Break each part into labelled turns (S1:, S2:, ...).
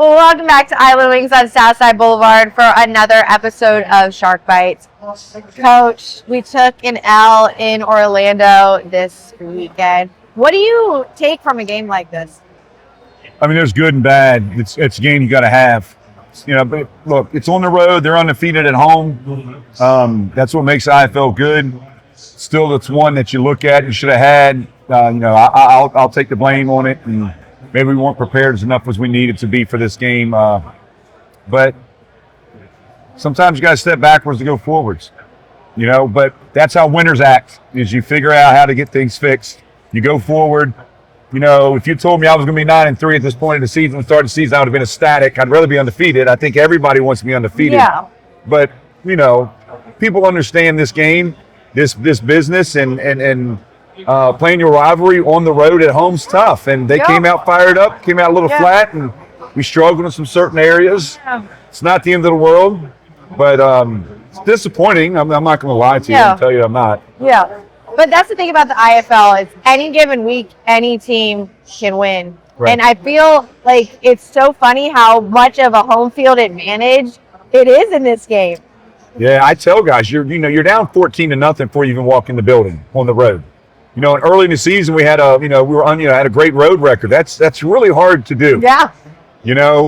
S1: Well, welcome back to Island Wings on Southside Blvd for another episode of Shark Bites. Coach, we took an L in Orlando this weekend. What do you take from a game like this?
S2: I mean, there's good and bad. It's a game you got to have. But look, it's on the road. They're undefeated at home. That's what makes IFL good. Still, it's one that you look at and should have had. I'll take the blame on it. And maybe we weren't prepared enough as we needed to be for this game. But sometimes you got to step backwards to go forwards. But that's how winners act, is you figure out how to get things fixed. You go forward. If you told me I was going to be 9-3 at this point in the season, start the season, I would have been ecstatic. I'd rather be undefeated. I think everybody wants to be undefeated.
S1: Yeah.
S2: But, people understand this game, this business, and playing your rivalry on the road at home's tough. And they came out fired up, came out a little flat, and we struggled in some certain areas. Yeah. It's not the end of the world, but it's disappointing. I'm not going to lie to you and tell you I'm not.
S1: Yeah. But that's the thing about the IFL, is any given week, any team can win. Right. And I feel like it's so funny how much of a home field advantage it is in this game.
S2: Yeah, I tell guys, you're down 14-0 before you even walk in the building on the road. And early in the season we had had a great road record. That's really hard to do.
S1: Yeah.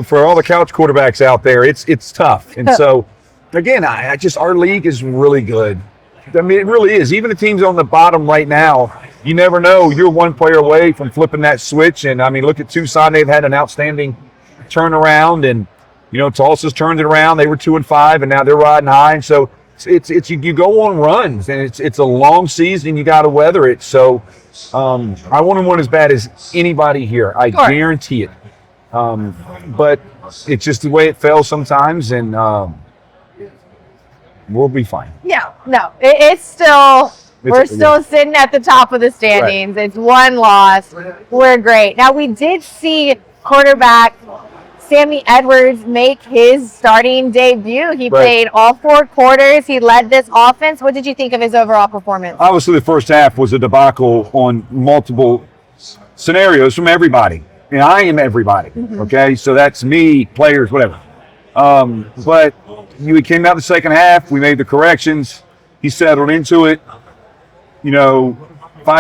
S2: For all the couch quarterbacks out there, it's tough. And so again, our league is really good. I mean, it really is. Even the teams on the bottom right now, you never know. You're one player away from flipping that switch. And, I mean, look at Tucson. They've had an outstanding turnaround. And, Tulsa's turned it around. They were 2-5, and now they're riding high. And so it's you go on runs, and it's a long season. You got to weather it. So I want to win as bad as anybody here. I guarantee it. But it's just the way it fell sometimes, and we'll be fine.
S1: Yeah, no, we're still sitting at the top of the standings. Right. It's one loss. We're great. Now, we did see quarterback Sammy Edwards make his starting debut. He played all 4 quarters. He led this offense. What did you think of his overall performance?
S2: Obviously, the first half was a debacle on multiple scenarios from everybody. And I am everybody, okay? So that's me, players, whatever. But we came out the second half. We made the corrections. He settled into it. 5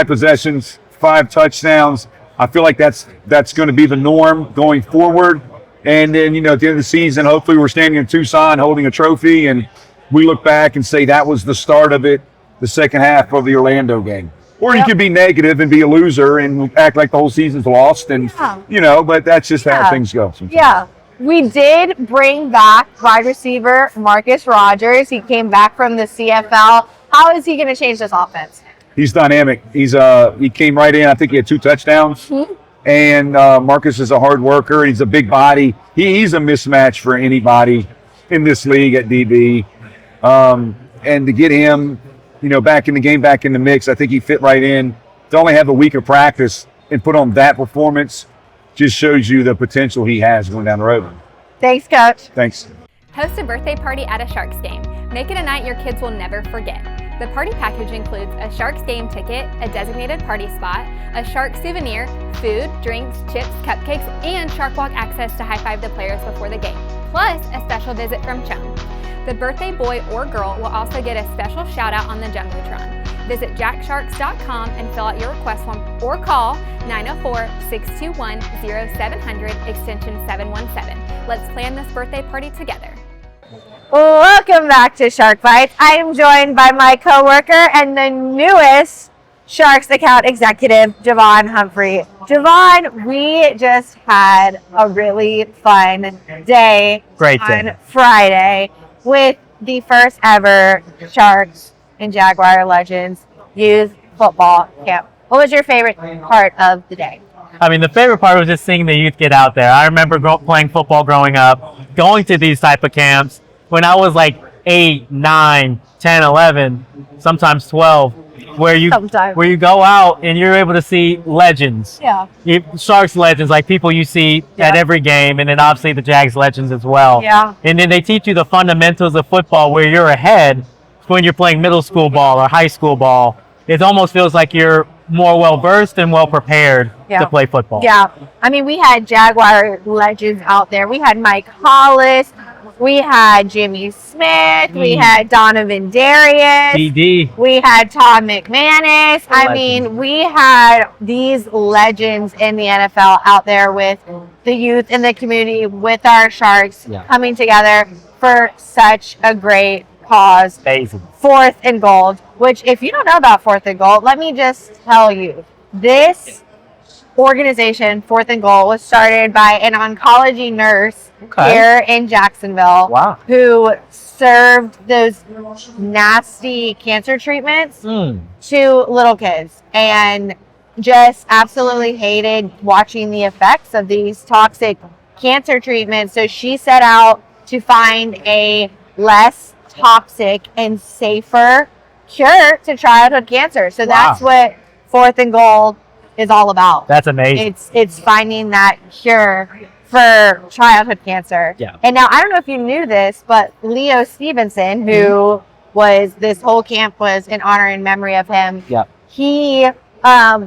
S2: possessions, 5 touchdowns. I feel like that's going to be the norm going forward. And then, at the end of the season, hopefully we're standing in Tucson holding a trophy, and we look back and say that was the start of it, the second half of the Orlando game. Or you could be negative and be a loser and act like the whole season's lost. And, but that's just how things go sometimes. Yeah.
S1: We did bring back wide receiver Marcus Rogers. He came back from the CFL. How is he going to change this offense?
S2: He's dynamic. He came right in. I think he had 2 touchdowns. Mm-hmm. And Marcus is a hard worker. He's a big body. He's a mismatch for anybody in this league at DB. And to get him, back in the game, back in the mix, I think he fit right in. To only have a week of practice and put on that performance just shows you the potential he has going down the road.
S1: Thanks, Coach.
S2: Thanks.
S3: Host a birthday party at a Sharks game. Make it a night your kids will never forget. The party package includes a Sharks game ticket, a designated party spot, a Sharks souvenir, food, drinks, chips, cupcakes, and Shark Walk access to high-five the players before the game, plus a special visit from Chum. The birthday boy or girl will also get a special shout-out on the Jumbotron. Visit jacksharks.com and fill out your request form or call 904-621-0700 extension 717. Let's plan this birthday party together.
S1: Welcome back to Shark Bites. I am joined by my coworker and the newest Sharks account executive, Javon Humphrey. Javon, we just had a really fun day on Friday with the first ever Sharks and Jaguar Legends youth football camp. What was your favorite part of the day?
S4: I mean, the favorite part was just seeing the youth get out there. I remember playing football growing up, going to these type of camps when I was like 8, 9, 10, 11, sometimes 12, where you go out and you're able to see legends.
S1: Yeah.
S4: Sharks legends, like people you see at every game, and then obviously the Jags legends as well.
S1: Yeah.
S4: And then they teach you the fundamentals of football where you're ahead when you're playing middle school ball or high school ball. It almost feels like you're more well-versed and well-prepared
S1: Yeah.
S4: to play football.
S1: Yeah. I mean, we had Jaguar legends out there. We had Mike Hollis. We had Jimmy Smith. We had Donovan Darius.
S4: DD.
S1: We had Todd McManus. I
S4: Legend.
S1: mean, we had these legends in the NFL out there with the youth in the community, with our Sharks coming together for such a great cause.
S4: Amazing.
S1: 4th and Gold, which if you don't know about 4th and Gold, let me just tell you, this organization, 4th and Gold, was started by an oncology nurse here in Jacksonville who served those nasty cancer treatments to little kids and just absolutely hated watching the effects of these toxic cancer treatments. So she set out to find a less toxic and safer cure to childhood cancer. So that's what 4th and Gold is all about.
S4: That's amazing.
S1: It's finding that cure for childhood cancer.
S4: Yeah.
S1: And now I don't know if you knew this, but Leo Stevenson, who was, this whole camp was in honor and memory of him.
S4: Yeah.
S1: He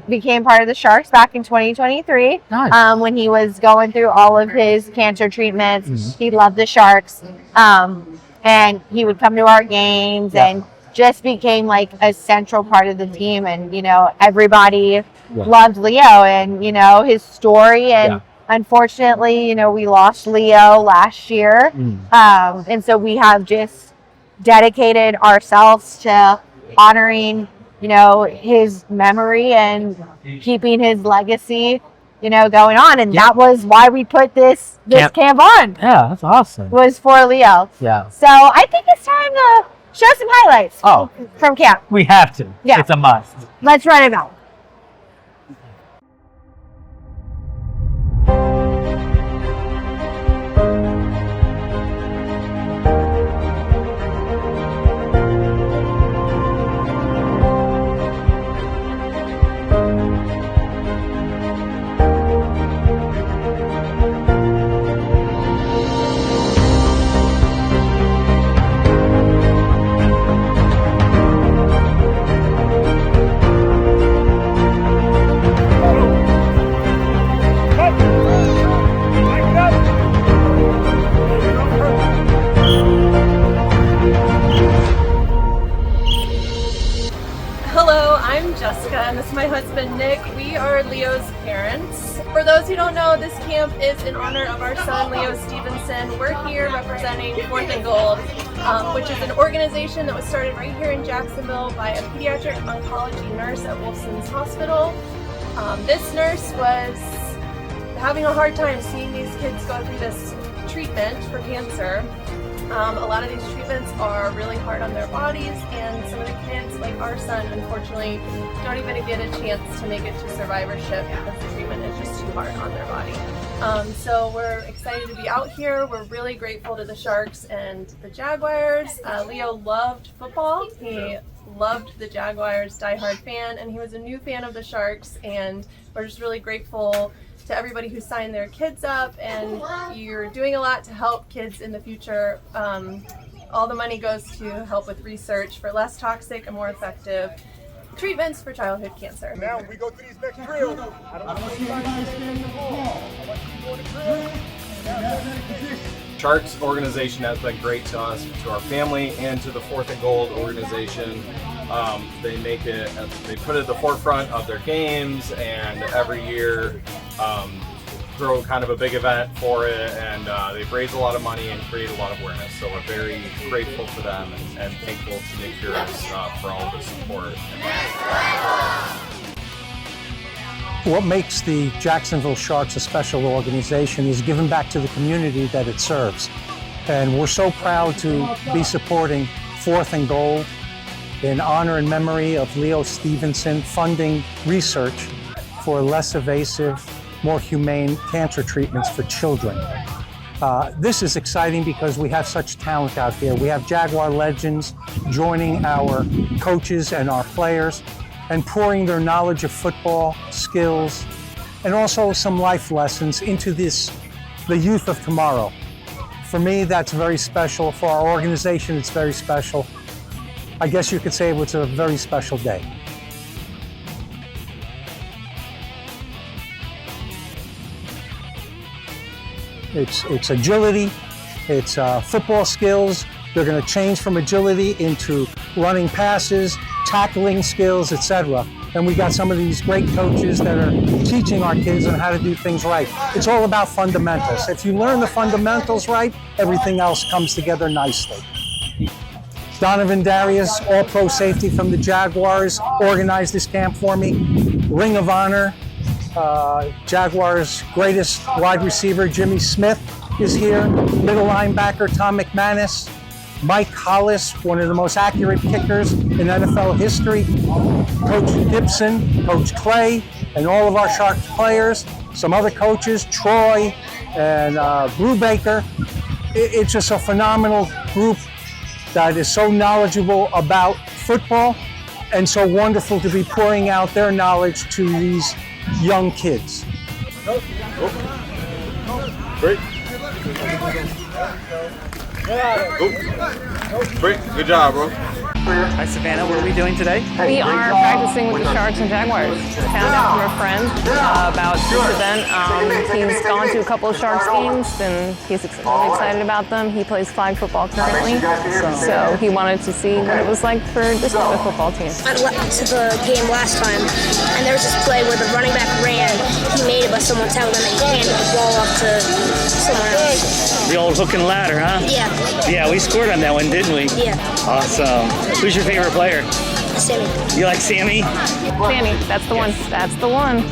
S1: became part of the Sharks back in 2023.
S4: Nice.
S1: When he was going through all of his cancer treatments. He loved the Sharks. And he would come to our games and just became like a central part of the team. And, you know, everybody loved Leo and, you know, his story. And unfortunately, you know, we lost Leo last year. And so we have just dedicated ourselves to honoring, you know, his memory and keeping his legacy, you know, going on. And that was why we put this camp on.
S4: Yeah, that's awesome.
S1: Was for Leo.
S4: Yeah.
S1: So I think it's time to show some highlights from camp.
S4: We have to.
S1: Yeah.
S4: It's a must.
S1: Let's run it out.
S5: And this is my husband, Nick. We are Leo's parents. For those who don't know, this camp is in honor of our son, Leo Stevenson. We're here representing 4th and Gold, which is an organization that was started right here in Jacksonville by a pediatric oncology nurse at Wolfson's Hospital. This nurse was having a hard time seeing these kids go through this treatment for cancer. A lot of these treatments are really hard on their bodies, and some of the kids, like our son, unfortunately don't even get a chance to make it to survivorship because the treatment is just too hard on their body. So we're excited to be out here. We're really grateful to the Sharks and the Jaguars. Leo loved football. He loved the Jaguars, diehard fan, and he was a new fan of the Sharks, and we're just really grateful to everybody who signed their kids up, and you're doing a lot to help kids in the future. All the money goes to help with research for less toxic and more effective treatments for childhood cancer.
S6: Now when we go through these next drills, I don't want anybody standing the ball. I want you to go to drill.
S7: Sharks organization has been great to us, to our family, and to the 4th and Gold organization. They make it, they put it at the forefront of their games, and every year throw kind of a big event for it, and they've raised a lot of money and create a lot of awareness. So we're very grateful for them and thankful to Nick Heroes for all of the support.
S8: What makes the Jacksonville Sharks a special organization is giving back to the community that it serves. And we're so proud to be supporting 4th and Gold in honor and memory of Leo Stevenson, funding research for less invasive, more humane cancer treatments for children. This is exciting because we have such talent out there. We have Jaguar legends joining our coaches and our players and pouring their knowledge of football, skills, and also some life lessons into the youth of tomorrow. For me, that's very special. For our organization, it's very special. I guess you could say it was a very special day. It's agility, it's football skills. They're going to change from agility into running passes, tackling skills, etc. And we got some of these great coaches that are teaching our kids on how to do things right. It's all about fundamentals. If you learn the fundamentals right, everything else comes together nicely. Donovan Darius, all-pro safety from the Jaguars, organized this camp for me. Ring of Honor, Jaguars' greatest wide receiver, Jimmy Smith, is here. Middle linebacker, Tom McManus. Mike Hollis, one of the most accurate kickers in NFL history. Coach Gibson, Coach Clay, and all of our Sharks players. Some other coaches, Troy and Brubaker. It's just a phenomenal group that is so knowledgeable about football and so wonderful to be pouring out their knowledge to these young kids.
S7: Great. Great. Good job, bro.
S9: Hi, Savannah. What are we doing today?
S10: We are practicing with the Sharks and Jaguars. Found out from a friend about this event. He's gone to a couple of Sharks games and he's really excited about them. He plays flag football currently, so he wanted to see what it was like for this type of football team.
S11: I went to the game last time, and there was this play where the running back ran. He made it, but someone tackled him and he handed the ball off to someone else.
S9: The old hook and ladder, huh?
S11: Yeah.
S9: Yeah, we scored on that one, didn't we?
S11: Yeah.
S9: Awesome. Who's your favorite player?
S11: Sammy.
S9: You like Sammy?
S10: Sammy, that's the one. That's the one.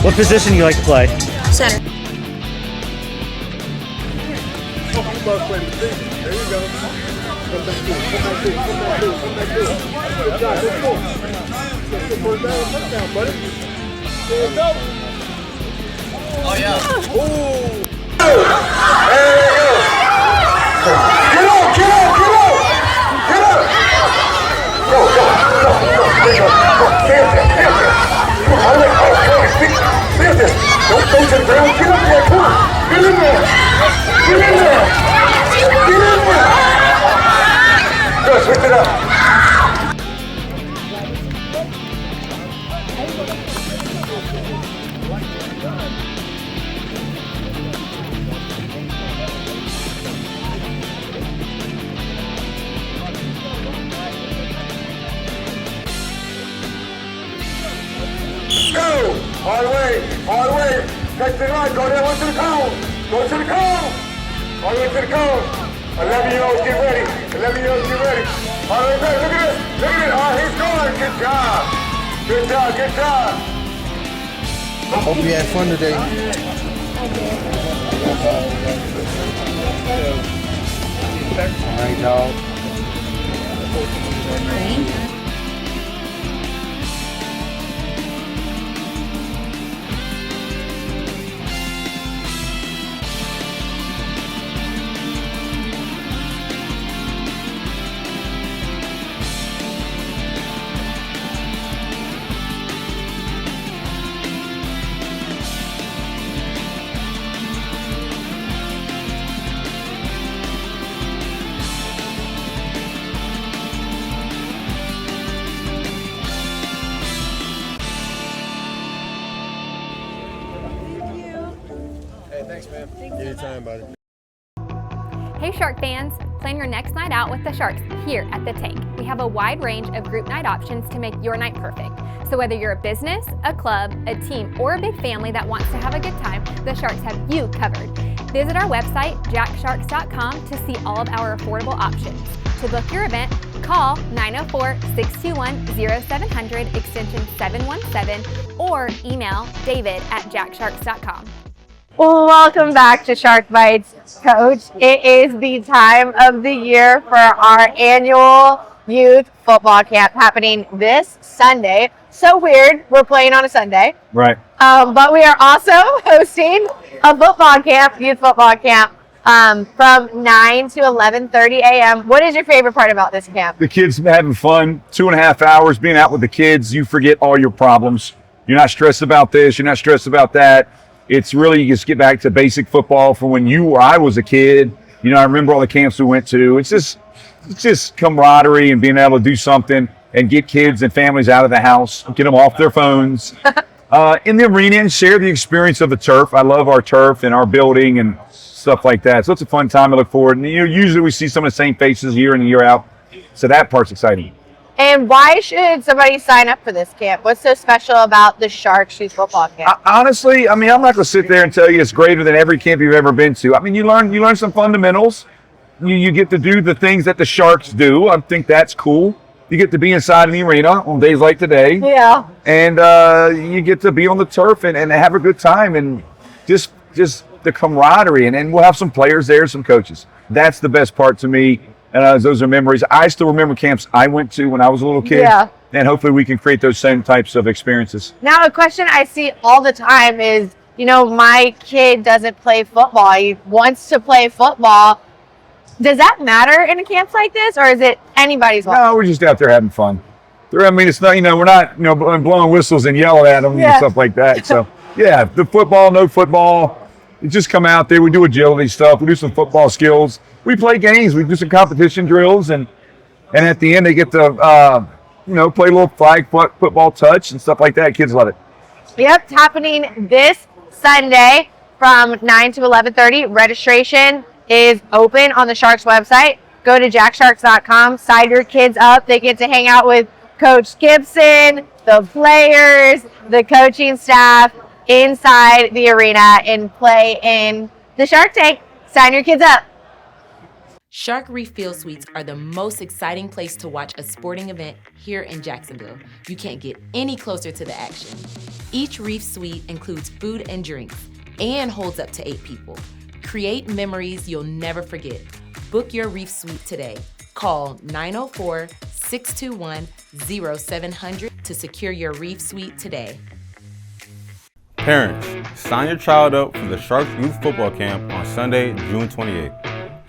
S9: What position do you like to play?
S11: Center.
S6: There you go. Come back to it. Come back to it. Come back to it. Come back to it. Good job. Good ball. Good first down. Touchdown, buddy. There you go. Oh, yeah. Ooh. There you go. Get up, get up, get up. Get up. Go, go, go, go. Stay up there, stay up there. Stay up there. Don't go to the ground. Get up there, come on. Get in there. Get in there. Get in there. Go, switch it up. Go! All the way! All the way! Catch the line! Go that one to the cone! Go to the cone! All the way to the cone! 11-year-olds get ready! 11-year-olds get ready! All the way back! Look at this! Look at it! Oh, he's going! Good job! Good job! Good job!
S12: Hope you had fun today. All right, dog.
S6: Anytime, buddy.
S3: Hey Shark fans! Plan your next night out with the Sharks here at The Tank. We have a wide range of group night options to make your night perfect. So whether you're a business, a club, a team, or a big family that wants to have a good time, the Sharks have you covered. Visit our website, jacksharks.com, to see all of our affordable options. To book your event, call 904-621-0700 extension 717 or email david@jacksharks.com.
S1: Welcome back to Shark Bites, Coach. It is the time of the year for our annual youth football camp happening this Sunday. So weird, we're playing on a Sunday.
S2: Right.
S1: But we are also hosting a football camp, youth football camp, from 9 to 11:30 a.m. What is your favorite part about this camp?
S2: The kids having fun, 2.5 hours being out with the kids. You forget all your problems. You're not stressed about this. You're not stressed about that. It's really, you just get back to basic football from when you or I was a kid. You know, I remember all the camps we went to. It's just camaraderie and being able to do something and get kids and families out of the house, get them off their phones, in the arena and share the experience of the turf. I love our turf and our building and stuff like that. So it's a fun time to look forward. And usually we see some of the same faces year in and year out. So that part's exciting.
S1: And why should somebody sign up for this camp? What's so special about the Sharks Youth Football Camp?
S2: Honestly, I mean, I'm not going to sit there and tell you it's greater than every camp you've ever been to. I mean, you learn some fundamentals. You get to do the things that the Sharks do. I think that's cool. You get to be inside the arena on days like today.
S1: Yeah.
S2: And you get to be on the turf and have a good time and just the camaraderie. And we'll have some players there, some coaches. That's the best part to me. Those are memories. I still remember camps I went to when I was a little kid.
S1: Yeah.
S2: And hopefully we can create those same types of experiences.
S1: Now, a question I see all the time is, my kid doesn't play football. He wants to play football. Does that matter in a camp like this, or is it anybody's fault?
S2: No, we're just out there having fun. I mean, it's not, we're not, blowing whistles and yelling at them and stuff like that. So, yeah, the football, no football. You just come out there. We do agility stuff. We do some football skills. We play games. We do some competition drills, and at the end they get to, play a little flag football touch and stuff like that. Kids love it.
S1: Yep, it's happening this Sunday from 9 to 11:30. Registration is open on the Sharks website. Go to jacksharks.com, sign your kids up. They get to hang out with Coach Gibson, the players, the coaching staff inside the arena and play in the Shark Tank. Sign your kids up.
S13: Shark Reef Field Suites are the most exciting place to watch a sporting event here in Jacksonville. You can't get any closer to the action. Each Reef Suite includes food and drinks and holds up to 8 people. Create memories you'll never forget. Book your Reef Suite today. Call 904-621-0700 to secure your Reef Suite today.
S14: Parents, sign your child up for the Sharks Youth Football Camp on Sunday, June 28th.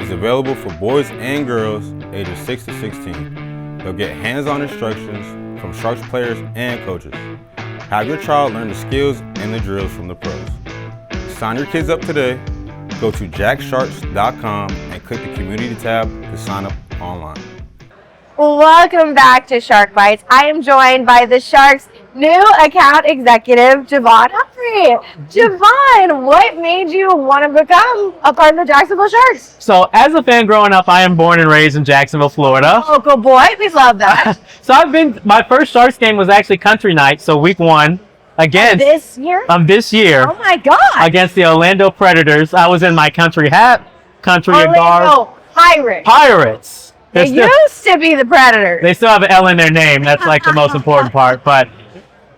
S14: It's available for boys and girls ages 6 to 16. They'll get hands-on instructions from Sharks players and coaches. Have your child learn the skills and the drills from the pros. Sign your kids up today. Go to jacksharks.com and click the community tab to sign up online.
S1: Welcome back to Shark Bites. I am joined by the Sharks' new account executive, Javon Humphrey. Javon, what made you want to become a part of the Jacksonville Sharks?
S4: So as a fan growing up, I am born and raised in Jacksonville, Florida.
S1: Local boy, we love that.
S4: So my first Sharks game was actually country night, so week 1 against
S1: this year.
S4: Oh
S1: my God!
S4: Against the Orlando Predators. I was in my country hat,
S1: Orlando Pirates. They used to be the Predators.
S4: They still have an L in their name. That's like the most important part. But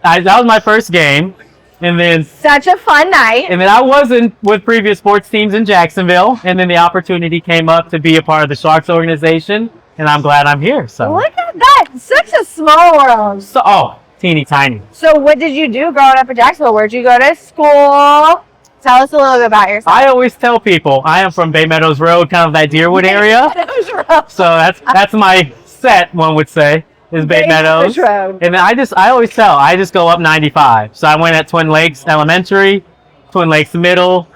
S4: that was my first game. And then
S1: such a fun night. And
S4: then I wasn't with previous sports teams in Jacksonville. And then the opportunity came up to be a part of the Sharks organization. And I'm glad I'm here. So
S1: look at that. Such a small world.
S4: Teeny tiny.
S1: So what did you do growing up in Jacksonville? Where'd you go to school? Tell us a little bit about yourself.
S4: I always tell people I am from Bay Meadows Road, kind of that Deerwood area. So that's my set, one would say, is Bay Meadows.
S1: Road.
S4: And then I always tell, I just go up 95. So I went at Twin Lakes Elementary, Twin Lakes Middle,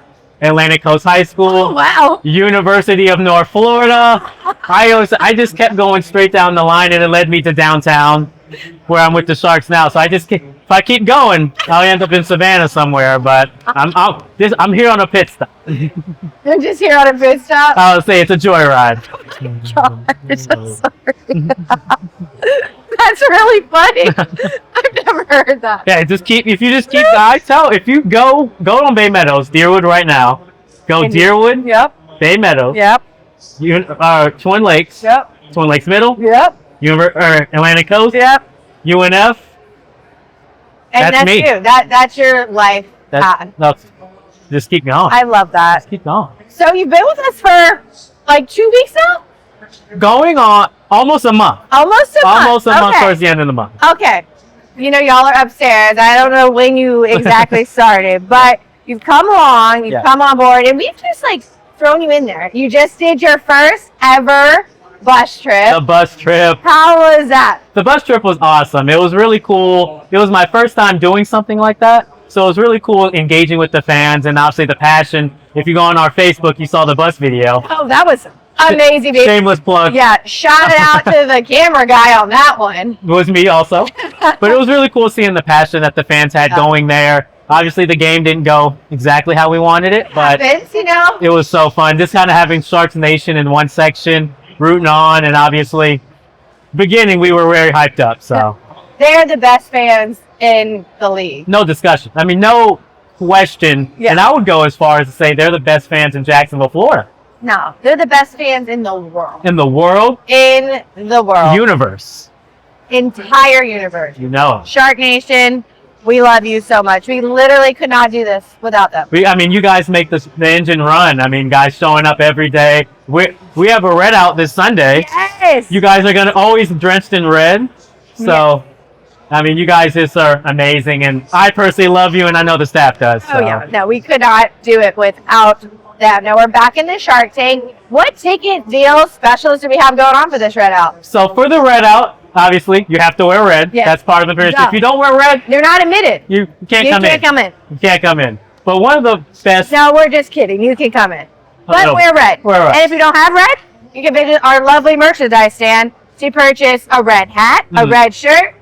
S4: Atlantic Coast High School.
S1: Oh, wow.
S4: University of North Florida. I just kept going straight down the line, and it led me to downtown, where I'm with the Sharks now. So if I keep going, I'll end up in Savannah somewhere. But I'm here on a pit stop.
S1: You're just here on a pit stop?
S4: I'll say it's a joyride.
S1: God, I'm so sorry. That's really funny. I've never heard that.
S4: Yeah, if you go on Bay Meadows, Deerwood right now. Go Deerwood.
S1: Yep.
S4: Bay Meadows.
S1: Yep.
S4: Twin Lakes.
S1: Yep.
S4: Twin Lakes Middle.
S1: Yep.
S4: Atlantic Coast.
S1: Yep.
S4: UNF.
S1: And that's
S4: me.
S1: you. That's your life path.
S4: Just keep going.
S1: I love that.
S4: Just keep going.
S1: So you've been with us for like 2 weeks now?
S4: Going on almost a month.
S1: Almost a month
S4: towards the end of the month.
S1: Okay. Y'all are upstairs. I don't know when you exactly started, but you've come along, you've come on board, and we've just thrown you in there. You just did your first ever bus trip.
S4: The bus trip.
S1: How was that?
S4: The bus trip was awesome. It was really cool. It was my first time doing something like that. So it was really cool engaging with the fans and obviously the passion. If you go on our Facebook, you saw the bus video.
S1: Oh, that was Amazing, baby.
S4: Shameless plug.
S1: Yeah, shout it out to the camera guy on that one.
S4: It was me also. But it was really cool seeing the passion that the fans had going there. Obviously, the game didn't go exactly how we wanted it, but
S1: Happens, you know?
S4: it was so fun. Just kind of having Sharks Nation in one section, rooting on, and obviously, beginning, we were very hyped up. So
S1: They're the best fans in the league.
S4: no discussion. I mean, no question.
S1: Yeah.
S4: And I would go as far as to say they're the best fans in Jacksonville, Florida.
S1: No, they're the best fans in the world.
S4: In the world?
S1: In the world.
S4: Universe.
S1: Entire universe.
S4: You know.
S1: Shark Nation, we love you so much. We literally could not do this without them.
S4: I mean, you guys make the engine run. I mean, guys showing up every day. We have a red out this Sunday.
S1: Yes.
S4: You guys are going to always drenched in red. So, I mean, you guys just are amazing. And I personally love you, and I know the staff does.
S1: Oh, yeah. No, we could not do it without them. Now we're back in the Shark Tank. What ticket deals, specials do we have going on for this red out?
S4: So, for the red out, obviously, you have to wear red.
S1: Yes.
S4: That's part of the permission.
S1: Yeah.
S4: If you don't wear red,
S1: you're not admitted.
S4: You can't
S1: You
S4: come
S1: can't
S4: in.
S1: come in.
S4: You can't come in. But one of the best.
S1: No, we're just kidding. You can come in. But
S4: no.
S1: wear red.
S4: Wear red.
S1: And if you don't have red, you can visit our lovely merchandise stand to purchase a red hat, a red shirt,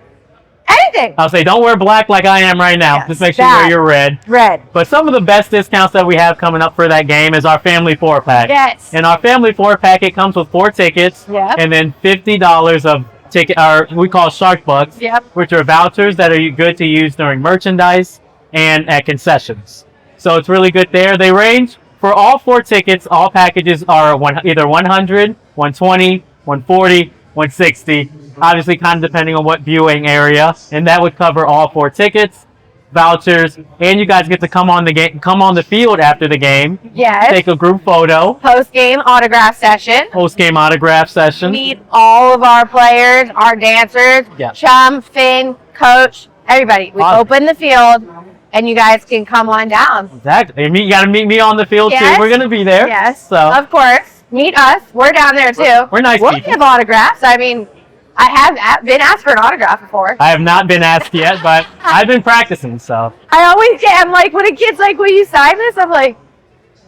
S1: anything.
S4: I'll say, don't wear black like I am right now.
S1: Yes,
S4: Just make sure you wear your red.
S1: Red.
S4: But some of the best discounts that we have coming up for that game is our family 4-pack.
S1: Yes.
S4: And our family 4-pack, it comes with 4 tickets.
S1: Yep.
S4: And then $50 of ticket, or we call Shark Bucks.
S1: Yep.
S4: Which are vouchers that are good to use during merchandise and at concessions. So it's really good there. They range for all 4 tickets. All packages are either 100, 120, 140, 160. Obviously, kind of depending on what viewing area, and that would cover all 4 tickets, vouchers, and you guys get to come on the field after the game.
S1: Yes.
S4: Take a group photo.
S1: Post-game autograph session.
S4: Post-game autograph session.
S1: Meet all of our players, our dancers,
S4: Yeah.
S1: Chum, Finn, Coach, everybody. We
S4: Awesome.
S1: open the field, and you guys can come on down.
S4: Exactly. You got to meet me on the field
S1: Yes.
S4: too. We're gonna be there.
S1: Yes,
S4: So
S1: of course. Meet us. We're down there too.
S4: We're nice
S1: We'll
S4: people.
S1: give autographs. I mean, I have been asked for an autograph before.
S4: I have not been asked yet, but I've been practicing. So
S1: I always get, I'm like, when a kid's like, will you sign this? I'm like,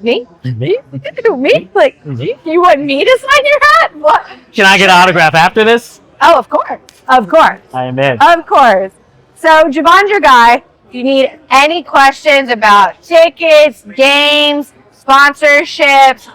S1: me?
S4: me?
S1: Me? Like, you want me to sign your hat? What?
S4: Can I get an autograph after this?
S1: Oh, of course. Of course.
S4: I am in.
S1: Of course. So, Javon's your guy. If you need any questions about tickets, games, sponsorships,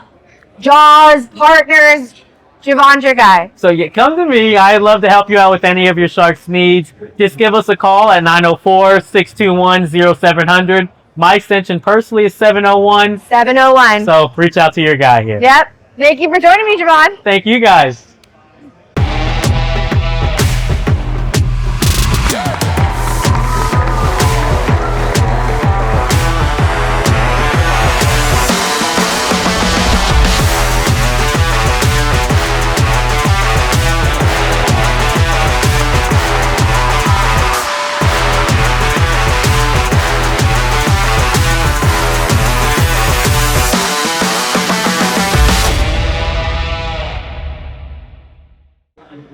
S1: Jaws, partners, Javon's your guy.
S4: So yeah, come to me. I'd love to help you out with any of your Sharks needs. Just give us a call at 904-621-0700. My extension personally is 701.
S1: 701.
S4: So reach out to your guy here.
S1: Yep. Thank you for joining me, Javon.
S4: Thank you guys.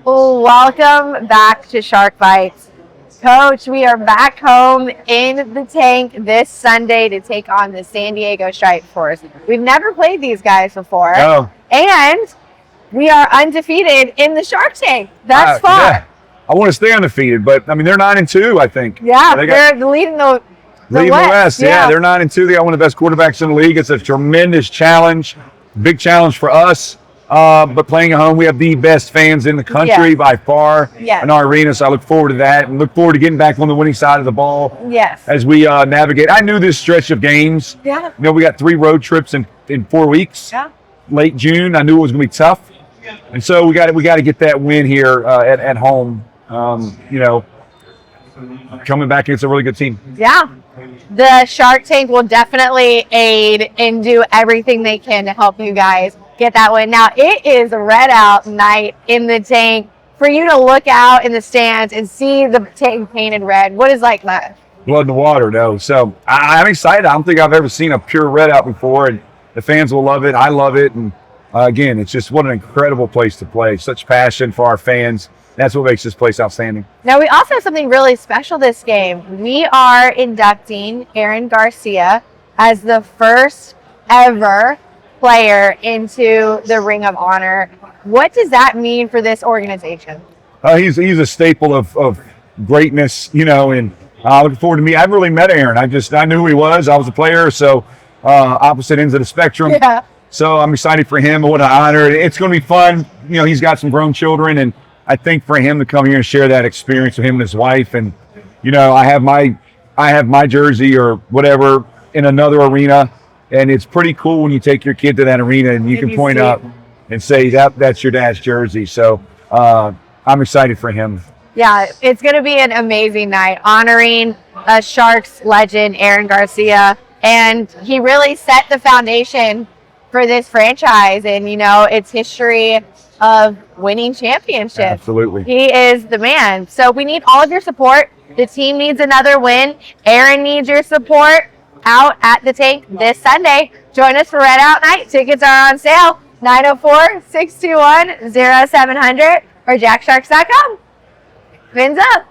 S1: Well, welcome back to Shark Bites. Coach, we are back home in the tank this Sunday to take on the San Diego Strike Force. We've never played these guys before.
S2: No.
S1: And we are undefeated in the Shark Tank thus far.
S2: Yeah. I want to stay undefeated, but I mean, they're 9-2, I think.
S1: Yeah,
S2: They're
S1: they're leading the
S2: West. Yeah, they're 9-2. They got one of the best quarterbacks in the league. It's a tremendous challenge, big challenge for us. But playing at home, we have the best fans in the country by far in our arena. So I look forward to that and look forward to getting back on the winning side of the ball as we navigate. I knew this stretch of games.
S1: Yeah.
S2: You know, we got 3 road trips in 4 weeks.
S1: Yeah.
S2: Late June, I knew it was going to be tough. And so we got to get that win here at home. You know, coming back against a really good team.
S1: Yeah. The Shark Tank will definitely aid and do everything they can to help you guys get that win. Now, it is red out night in the tank. For you to look out in the stands and see the tank painted red, what is like that?
S2: Blood in the water, no. So I'm excited. I don't think I've ever seen a pure red out before, and the fans will love it. I love it. And again, it's just what an incredible place to play. Such passion for our fans. That's what makes this place outstanding.
S1: Now, we also have something really special this game. We are inducting Aaron Garcia as the first ever player into the Ring of Honor. What does that mean for this organization?
S2: He's a staple of greatness, you know, and looking forward to me. I haven't really met Aaron. I knew who he was. I was a player, so opposite ends of the spectrum.
S1: Yeah.
S2: So I'm excited for him. What an honor. It's going to be fun. You know, he's got some grown children, and I think for him to come here and share that experience with him and his wife, and, you know, I have my jersey or whatever in another arena, and it's pretty cool when you take your kid to that arena and you can point up and say that's your dad's jersey. So I'm excited for him.
S1: Yeah, it's going to be an amazing night honoring a Sharks legend, Aaron Garcia, and he really set the foundation for this franchise and, you know, its history of winning championships.
S2: Absolutely.
S1: He is the man. So we need all of your support. The team needs another win. Aaron needs your support out at the tank this Sunday. Join us for Red Out Night. Tickets are on sale. 904-621-0700 or jacksharks.com. Fins up.